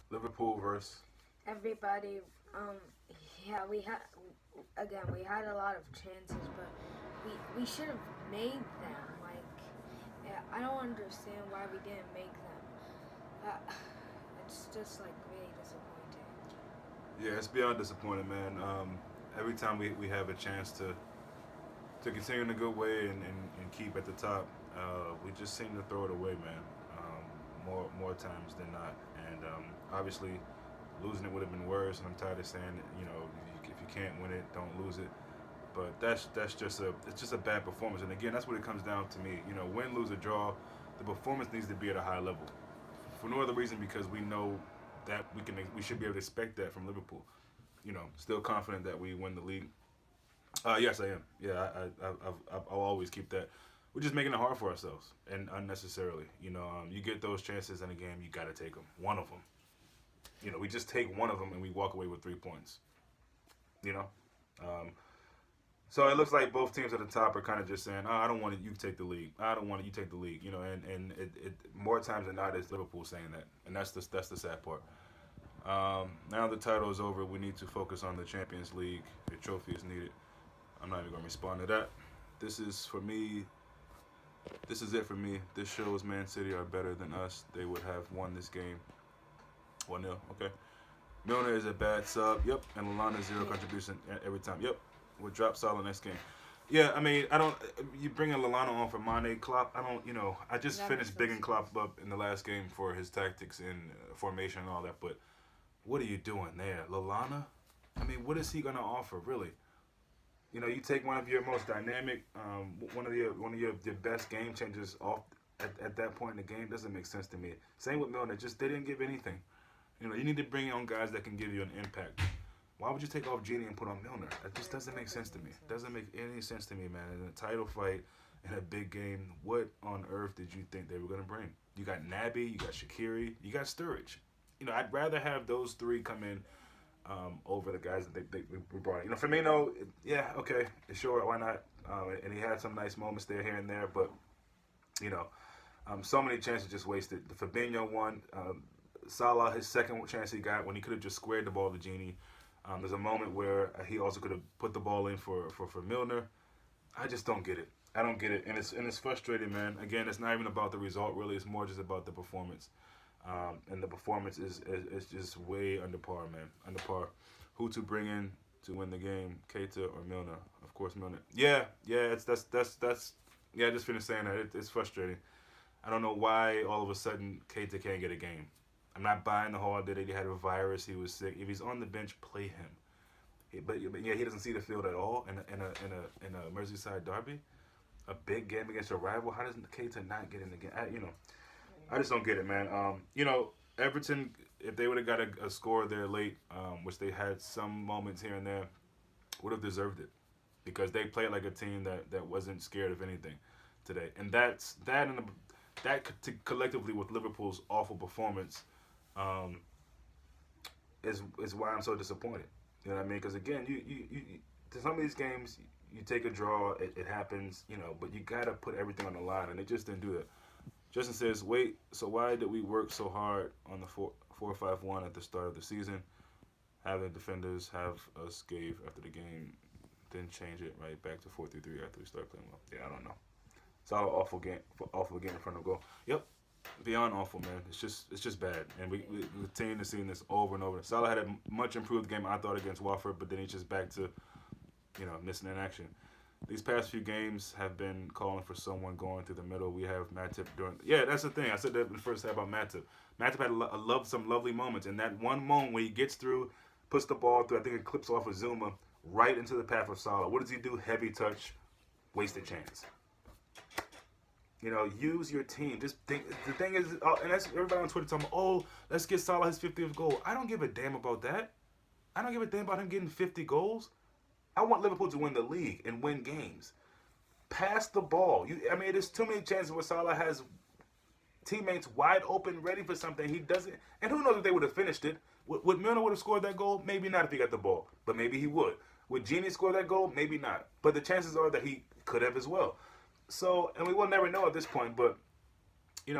Liverpool versus. Everybody, yeah, we had a lot of chances, but we should have made them. Like, yeah, I don't understand why we didn't make them. It's just like really disappointing. Yeah, it's beyond disappointing, man. Every time we have a chance to continue in a good way and keep at the top, we just seem to throw it away, man. More times than not, and obviously losing it would have been worse. And I'm tired of saying, if you can't win it, don't lose it. But that's just a bad performance. And again, that's what it comes down to me. Win, lose, or draw, the performance needs to be at a high level. For no other reason because we know that we should be able to expect that from Liverpool. Still confident that we win the league. Yes, I am. Yeah, I'll always keep that. We're just making it hard for ourselves and unnecessarily. You get those chances in a game, you got to take them. One of them. We just take one of them and we walk away with 3 points. You know. Um, so it looks like both teams at the top are kind of just saying, "Oh, I don't want it. You take the league. I don't want it. You take the league." And it more times than not is Liverpool saying that, and that's the sad part. Now the title is over. We need to focus on the Champions League. The trophy is needed. I'm not even going to respond to that. This is for me. This is it for me. This shows Man City are better than us. They would have won this game 1-0. Okay. Milner is a bad sub. Yep. And Lallana zero contribution every time. Yep. We'll drop Salah next game. Yeah, I mean, I don't. You bring a Lallana on for Mane, Klopp. I don't. I just That finished makes no bigging Klopp up in the last game for his tactics and formation and all that. But what are you doing there, Lallana? I mean, what is he gonna offer, really? You take one of your most dynamic, one of your best game changers off at that point in the game. Doesn't make sense to me. Same with Milner. Just they didn't give anything. You need to bring on guys that can give you an impact. Why would you take off Genie and put on Milner? That just doesn't make sense to me. Doesn't make any sense to me, man. In a title fight, in a big game, what on earth did you think they were going to bring? You got Naby, you got Shaqiri, you got Sturridge. I'd rather have those three come in over the guys that they brought in. Firmino, yeah, okay, sure, why not? And he had some nice moments there, here and there, but, so many chances just wasted. The Fabinho one, Salah, his second chance he got when he could have just squared the ball to Genie. There's a moment where he also could have put the ball in for Milner. I just don't get it. I don't get it, and it's frustrating, man. Again, it's not even about the result, really. It's more just about the performance, and the performance is just way under par, man. Under par. Who to bring in to win the game, Keita or Milner? Of course, Milner. Yeah. It's that's. Yeah, I just finished saying that. It's frustrating. I don't know why all of a sudden Keita can't get a game. I'm not buying the whole idea that he had a virus, he was sick. If he's on the bench, play him. But yeah, he doesn't see the field at all in a Merseyside derby, a big game against a rival. How does Keita not get in the game? I just don't get it, man. Everton, if they would have got a score there late, which they had some moments here and there, would have deserved it because they played like a team that wasn't scared of anything today, and collectively with Liverpool's awful performance. Is why I'm so disappointed. You know what I mean? Because again, you to some of these games, you take a draw, it happens, but you gotta put everything on the line, and they just didn't do that. Justin says, "Wait, so why did we work so hard on the 4-5-1 at the start of the season? Have the defenders have us gave after the game, then change it right back to 4-3-3 after we start playing well." Yeah, I don't know. It's all awful game in front of goal. Yep. Beyond awful, man. It's just bad, and we continue to see this over and over. Salah had a much improved game, I thought, against Watford, but then he's just back to missing in action. These past few games have been calling for someone going through the middle. We have Matip during. Yeah, that's the thing. I said that in the first half about Matip. Matip had some lovely moments, and that one moment where he gets through, puts the ball through. I think it clips off of Zuma right into the path of Salah. What does he do? Heavy touch, wasted chance. Use your team. Just think. The thing is, and that's everybody on Twitter talking about, oh, let's get Salah his 50th goal. I don't give a damn about that. I don't give a damn about him getting 50 goals. I want Liverpool to win the league and win games. Pass the ball. There's too many chances where Salah has teammates wide open, ready for something. He doesn't. And who knows if they would have finished it. Would Milner would have scored that goal? Maybe not if he got the ball. But maybe he would. Would Genie score that goal? Maybe not. But the chances are that he could have as well. So, and we will never know at this point, but,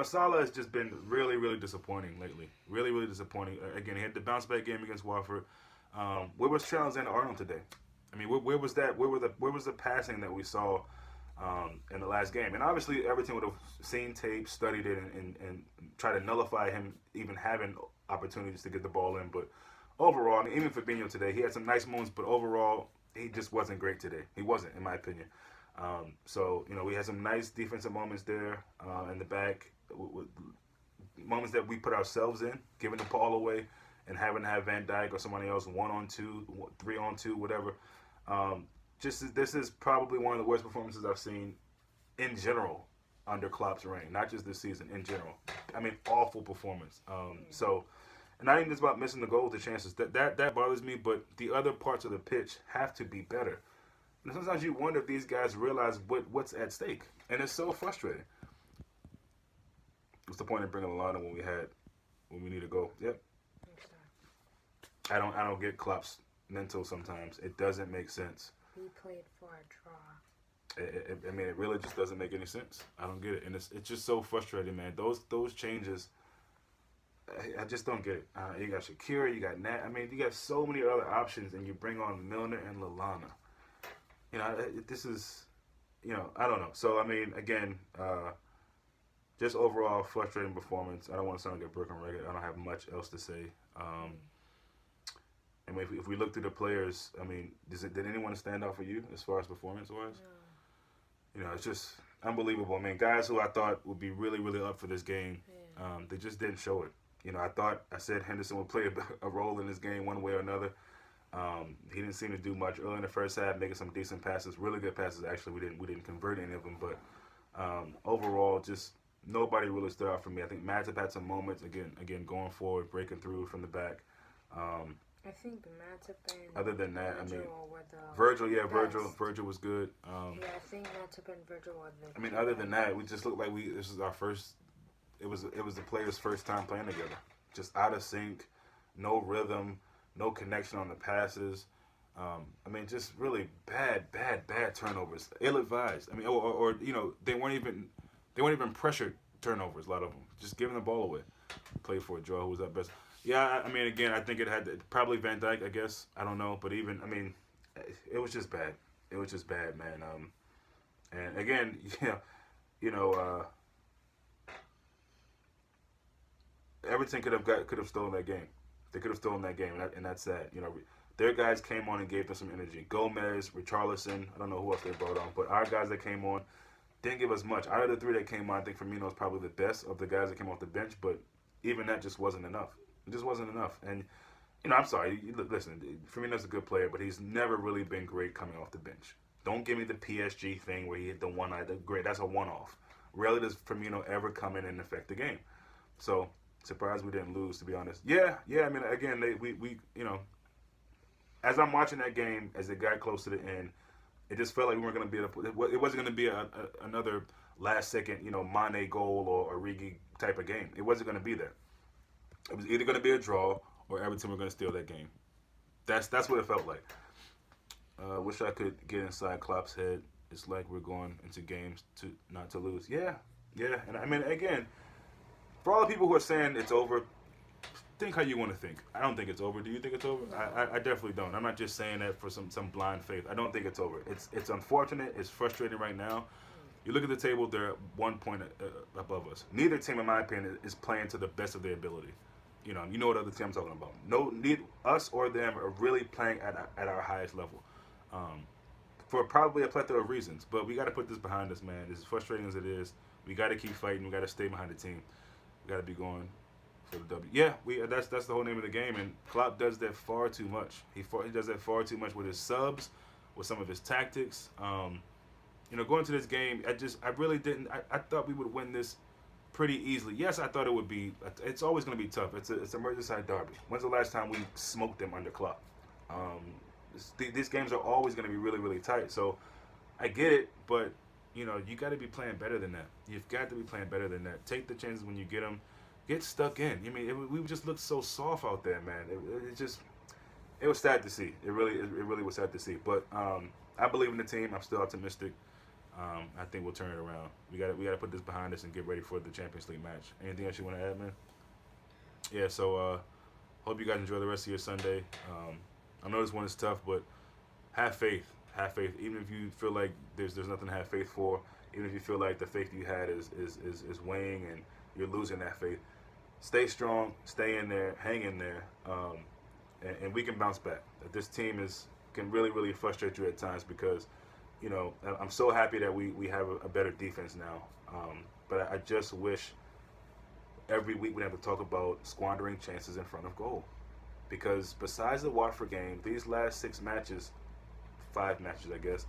Salah has just been really, really disappointing lately. Really, really disappointing. Again, he had the bounce back game against Watford. Where was Alexander-Arnold today? I mean, where was that? Where was the passing that we saw in the last game? And obviously, Everton would have seen tape, studied it, and tried to nullify him even having opportunities to get the ball in. But overall, I mean, even Fabinho today, he had some nice moments, but overall, he just wasn't great today. He wasn't, in my opinion. So, we had some nice defensive moments there in the back, with moments that we put ourselves in, giving the ball away and having to have Van Dijk or somebody else 1-on-2, 3-on-2, whatever. This is probably one of the worst performances I've seen in general under Klopp's reign, not just this season, in general. I mean, awful performance. So, not even just about missing the goal, the chances. That bothers me, but the other parts of the pitch have to be better. And sometimes you wonder if these guys realize what's at stake. And it's so frustrating. What's the point of bringing Lallana when we need to go? Yep. I don't get Klopp's mental sometimes. It doesn't make sense. We played for a draw. It really just doesn't make any sense. I don't get it. And it's just so frustrating, man. Those changes, I just don't get it. You got Shakira, you got Nat. I mean, you got so many other options, and you bring on Milner and Lallana. This is, I don't know. So, I mean, again, just overall frustrating performance. I don't want to sound like a broken record. I don't have much else to say. I mean, if we look through the players, I mean, did anyone stand out for you as far as performance-wise? No. It's just unbelievable. I mean, guys who I thought would be really, really up for this game, they just didn't show it. I said Henderson would play a role in this game one way or another. He didn't seem to do much early in the first half, making some decent passes, really good passes. Actually, we didn't convert any of them, but overall, just nobody really stood out for me. I think Matip had some moments again going forward, breaking through from the back. I think Matip and other than that, I mean, Virgil Virgil was good. I think Matip and Virgil were the. I mean, other than that, we just looked like this is our first. It was the players' first time playing together. Just out of sync, no rhythm, no connection on the passes. I mean, just really bad turnovers, ill-advised. I mean, or they weren't even pressured turnovers. A lot of them, just giving the ball away. Played for a draw. Who was that best? Yeah, I mean, again, I think it had probably Van Dijk. I guess I don't know, but even I mean, it was just bad. It was just bad, man. And again, Everton could have stolen that game. They could have stolen that game, and that's sad. Their guys came on and gave them some energy. Gomez, Richarlison, I don't know who else they brought on, but our guys that came on didn't give us much. Out of the three that came on, I think Firmino is probably the best of the guys that came off the bench, but even that just wasn't enough. It just wasn't enough. And, I'm sorry. Listen, Firmino's a good player, but he's never really been great coming off the bench. Don't give me the PSG thing where he hit the one eye. Great, that's a one-off. Rarely does Firmino ever come in and affect the game. So, surprised we didn't lose, to be honest. Yeah. I mean, again, we as I'm watching that game, as it got close to the end, it just felt like we weren't going to be able to. It wasn't going to be another last-second, Mane goal or Origi type of game. It wasn't going to be that. It was either going to be a draw or Everton were going to steal that game. That's what it felt like. Wish I could get inside Klopp's head. It's like we're going into games not to lose. Yeah. And I mean, again, for all the people who are saying it's over, think how you want to think. I don't think it's over. Do you think it's over? I definitely don't. I'm not just saying that for some blind faith. I don't think it's over. It's unfortunate. It's frustrating right now. You look at the table, they're 1 point above us. Neither team, in my opinion, is playing to the best of their ability. You know what other team I'm talking about. Neither us or them are really playing at our highest level. For probably a plethora of reasons. But we got to put this behind us, man. As frustrating as it is, we got to keep fighting. We got to stay behind the team. We got to be going for the W. Yeah, that's the whole name of the game. And Klopp does that far too much. He does that far too much with his subs, with some of his tactics. Going to this game, I really didn't. I thought we would win this pretty easily. Yes, I thought it would be. It's always going to be tough. It's a Merseyside derby. When's the last time we smoked them under Klopp? These games are always going to be really, really tight. So I get it, but you got to be playing better than that. You've got to be playing better than that. Take the chances when you get them. Get stuck in. I mean, we just looked so soft out there, man. It was sad to see. It really was sad to see. But I believe in the team. I'm still optimistic. I think we'll turn it around. We got to put this behind us and get ready for the Champions League match. Anything else you want to add, man? Yeah. So hope you guys enjoy the rest of your Sunday. I know this one is tough, but have faith. Have faith. Even if you feel like there's nothing to have faith for, even if you feel like the faith you had is weighing and you're losing that faith, stay strong, stay in there, hang in there, and we can bounce back. This team can really frustrate you at times because, you know, I'm so happy that we have a better defense now. But I just wish every week we have to talk about squandering chances in front of goal. Because besides the Watford game, these last 5 matches, I guess,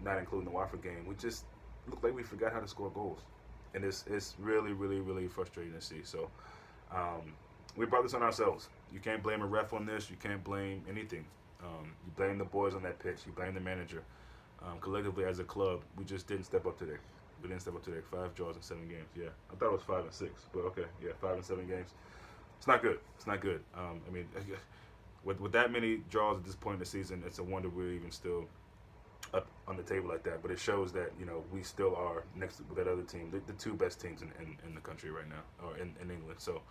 not including the Watford game, we just look like we forgot how to score goals. And it's really frustrating to see. So we brought this on ourselves. You can't blame a ref on this. You can't blame anything. You blame the boys on that pitch. You blame the manager. Collectively, as a club, we just didn't step up today. 5 draws in 7 games. Yeah, I thought it was 5 and 6, but okay. Yeah, 5 and 7 games. It's not good. It's not good. I mean, with that many draws at this point in the season, it's a wonder we're even still up on the table like that. But it shows that, you know, we still are next to that other team, the 2 best teams in the country right now, or in England. So,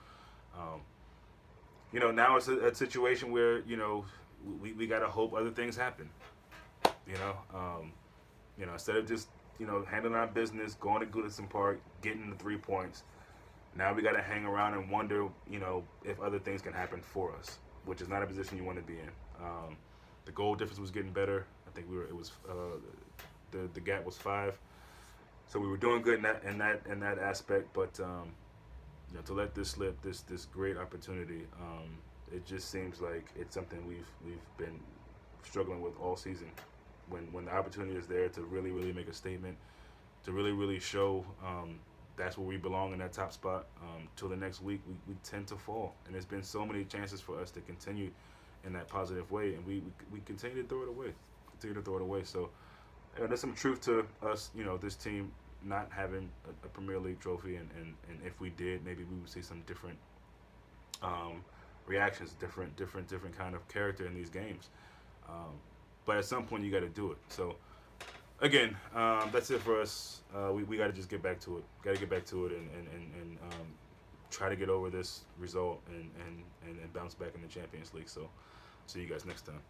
you know, now it's a situation where, you know, we got to hope other things happen. You know, instead of just, you know, handling our business, going to Goodison Park, getting the 3 points, now we got to hang around and wonder, you know, if other things can happen for us, which is not a position you want to be in. The goal difference was getting better. I think the gap was 5, so we were doing good in that aspect. But you know, to let this slip, this great opportunity, it just seems like it's something we've been struggling with all season. When the opportunity is there to really make a statement, to really show that's where we belong in that top spot, till the next week, we tend to fall. And there's been so many chances for us to continue in that positive way, and we continue to throw it away. So there's some truth to us, you know, this team not having a Premier League trophy, and if we did, maybe we would see some different reactions, different kind of character in these games. But at some point, you got to do it. So, again, that's it for us. We got to just get back to it. Got to get back to it and try to get over this result and bounce back in the Champions League. So, see you guys next time.